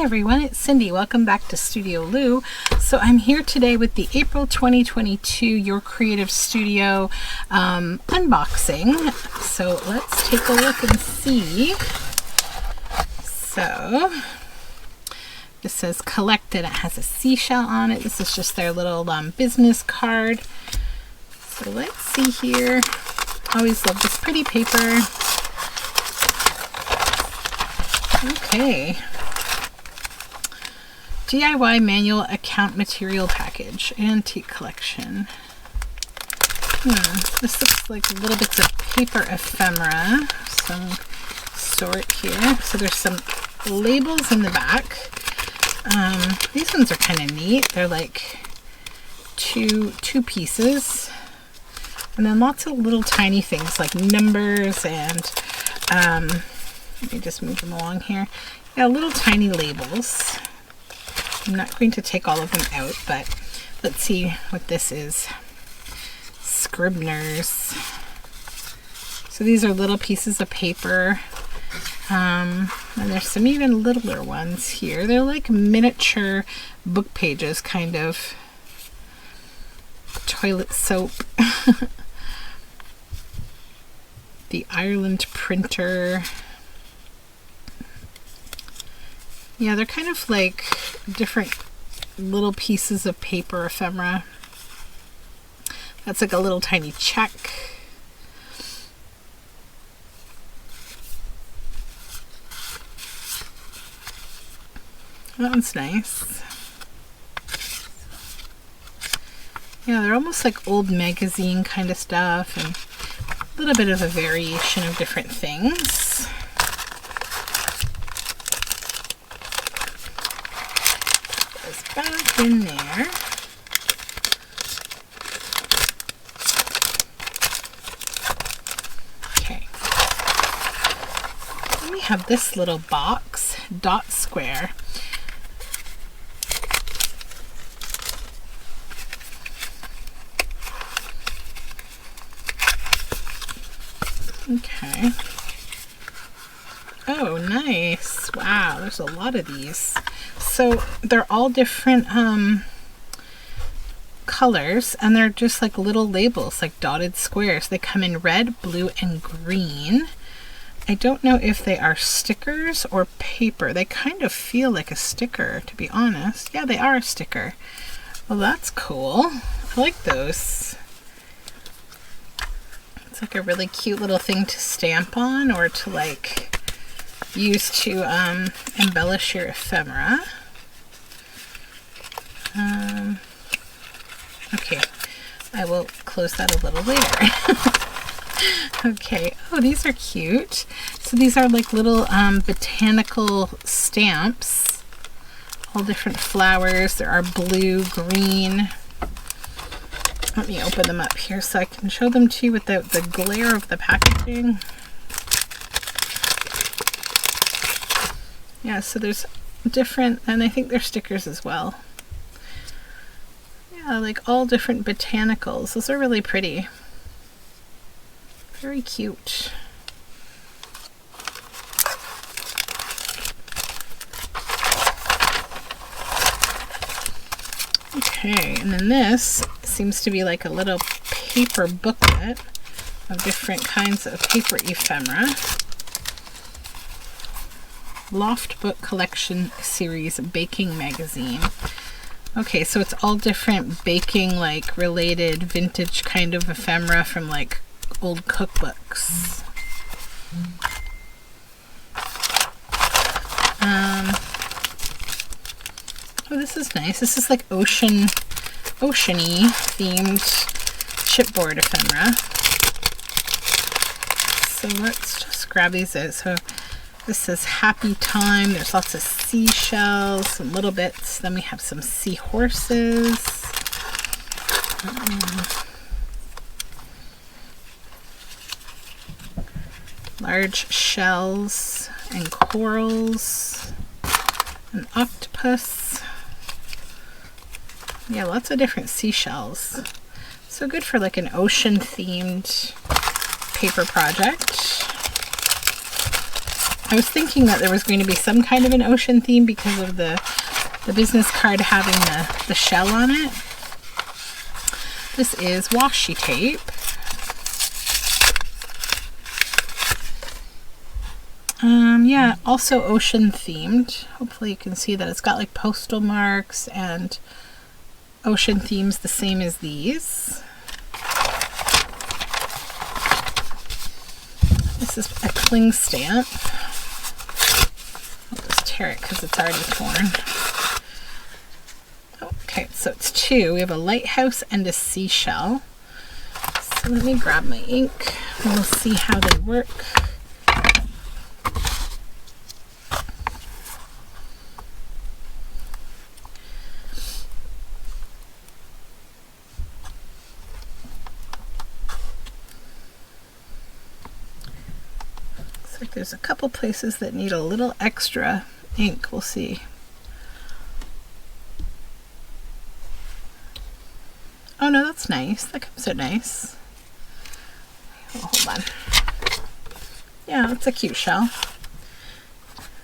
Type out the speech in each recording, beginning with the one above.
everyone, it's Cindy. Welcome back to Studioloo. So I'm here today with the April 2022 Your Creative Studio unboxing. So let's take a look and see. So this says collected. It has a seashell on it. This is just their little business card. So let's see here. Always love this pretty paper. Okay. DIY manual account material package, antique collection. This looks like little bits of paper ephemera. Some sort here. So there's some labels in the back. These ones are kind of neat. They're like two pieces. And then lots of little tiny things like numbers and let me just move them along here. Yeah, little tiny labels. I'm not going to take all of them out, but let's see what this is. Scribners. So these are little pieces of paper. And there's some even littler ones here. They're like miniature book pages, kind of. Toilet soap. The Ireland printer. Yeah, they're kind of like different little pieces of paper ephemera. That's like a little tiny check. That one's nice. Yeah, they're almost like old magazine kind of stuff, and a little bit of a variation of different things. Back in there. Okay. Then we have this little box, dot square. Okay. Oh, nice. Wow, there's a lot of these. So they're all different colors, and they're just like little labels, like dotted squares. They come in red, blue, and green. I don't know if they are stickers or paper. They kind of feel like a sticker, to be honest. Yeah, they are a sticker. Well, that's cool. I like those. It's like a really cute little thing to stamp on, or to like use to embellish your ephemera. Okay, I will close that a little later. Okay, oh, these are cute. So these are like little botanical stamps, all different flowers. There are blue, green. Let me open them up here so I can show them to you without the glare of the packaging. Yeah, so there's different, and I think they're stickers as well. Yeah, like all different botanicals. Those are really pretty. Very cute. Okay, and then this seems to be like a little paper booklet of different kinds of paper ephemera. Loft Book Collection Series Baking Magazine. Okay, so it's all different baking, like related vintage kind of ephemera from like old cookbooks. Oh, this is nice. This is like oceany themed chipboard ephemera. So let's just grab these out. So this says happy time. There's lots of seashells, some little bits. Then we have some seahorses. Large shells and corals. An octopus. Yeah, lots of different seashells. So good for like an ocean themed paper project. I was thinking that there was going to be some kind of an ocean theme because of the business card having the shell on it. This is washi tape. Yeah, also ocean themed. Hopefully you can see that it's got like postal marks and ocean themes the same as these. This is a cling stamp. I'll just tear it because it's already torn. Okay, so it's two. We have a lighthouse and a seashell. So let me grab my ink and we'll see how they work. Looks like there's a couple places that need a little extra ink. We'll see. Oh no, that's nice. That comes out nice. Oh, hold on. Yeah, that's a cute shell.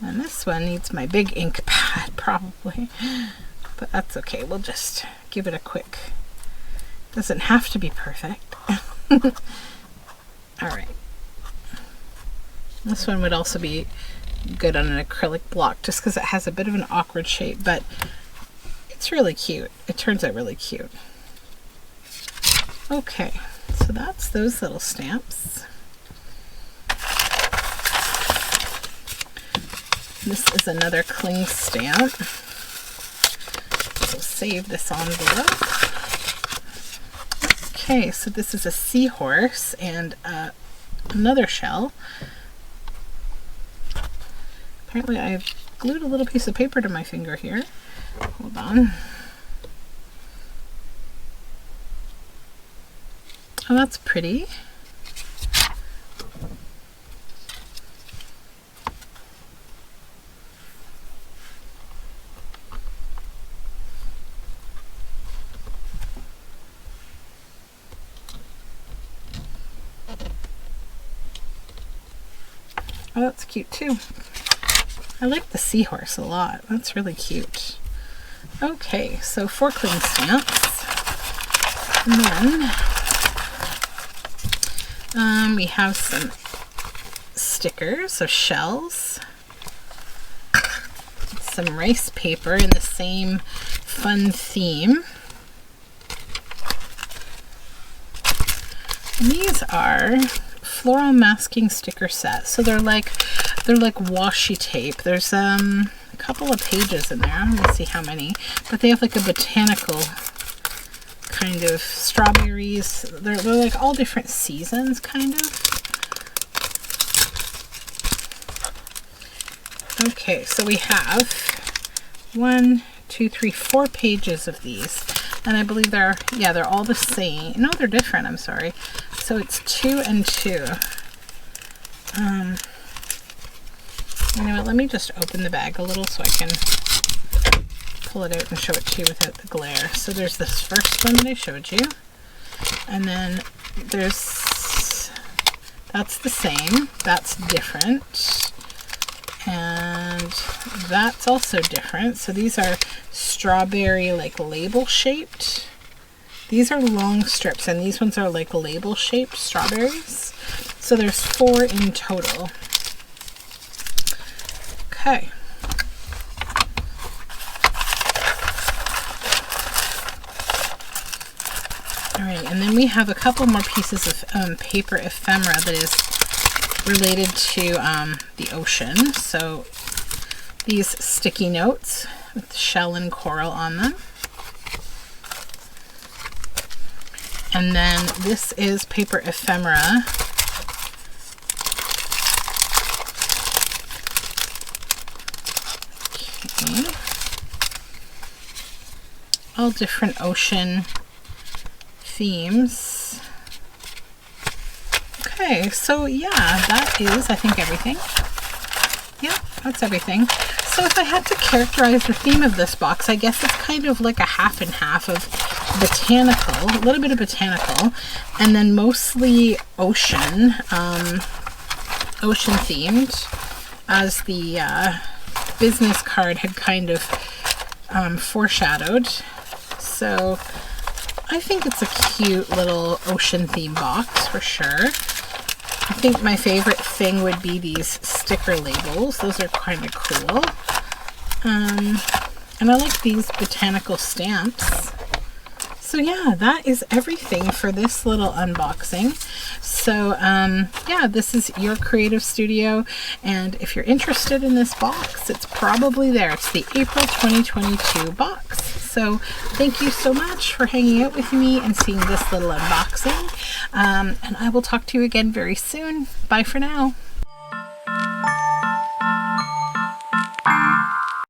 And this one needs my big ink pad, probably. But that's okay. We'll just give it a quick. Doesn't have to be perfect. Alright. This one would also be good on an acrylic block just because it has a bit of an awkward shape, but it's really cute. It turns out really cute. Okay, so that's those little stamps. This is another cling stamp. So save this envelope. Okay, so this is a seahorse and another shell. Apparently I've glued a little piece of paper to my finger here. Hold on. Oh, that's pretty. Oh, that's cute too. I like the seahorse a lot. That's really cute. Okay, so 4 cling stamps. And then we have some stickers, so shells, some rice paper in the same fun theme. And these are Floral Masking sticker set. So they're like washi tape. There's a couple of pages in there. Let me see how many. But they have like a botanical kind of strawberries. They're like all different seasons, kind of. Okay, so we have 1, 2, 3, 4 pages of these, and I believe they're all the same. No, they're different. I'm sorry. So it's 2 and 2. You know what? Let me just open the bag a little so I can pull it out and show it to you without the glare. So there's this first one that I showed you, and then there's, that's the same, that's different, and that's also different. So these are strawberry, like label shaped. These are long strips, and these ones are like label shaped strawberries. So there's 4 in total. Okay. Alright, and then we have a couple more pieces of paper ephemera that is related to the ocean. So these sticky notes with shell and coral on them. And then this is paper ephemera. Okay. All different ocean themes. Okay, so yeah, that is, I think, everything. Yeah, that's everything. So if I had to characterize the theme of this box, I guess it's kind of like a half and half of botanical, a little bit of botanical, and then mostly ocean, ocean themed. as the business card had kind of foreshadowed. So I think it's a cute little ocean theme box for sure. I think my favorite thing would be these sticker labels. Those are kind of cool. And I like these botanical stamps. So yeah, that is everything for this little unboxing. So yeah, this is your creative studio, and if you're interested in this box, it's probably there. It's the April 2022 box. So thank you so much for hanging out with me and seeing this little unboxing, and I will talk to you again very soon. Bye for now.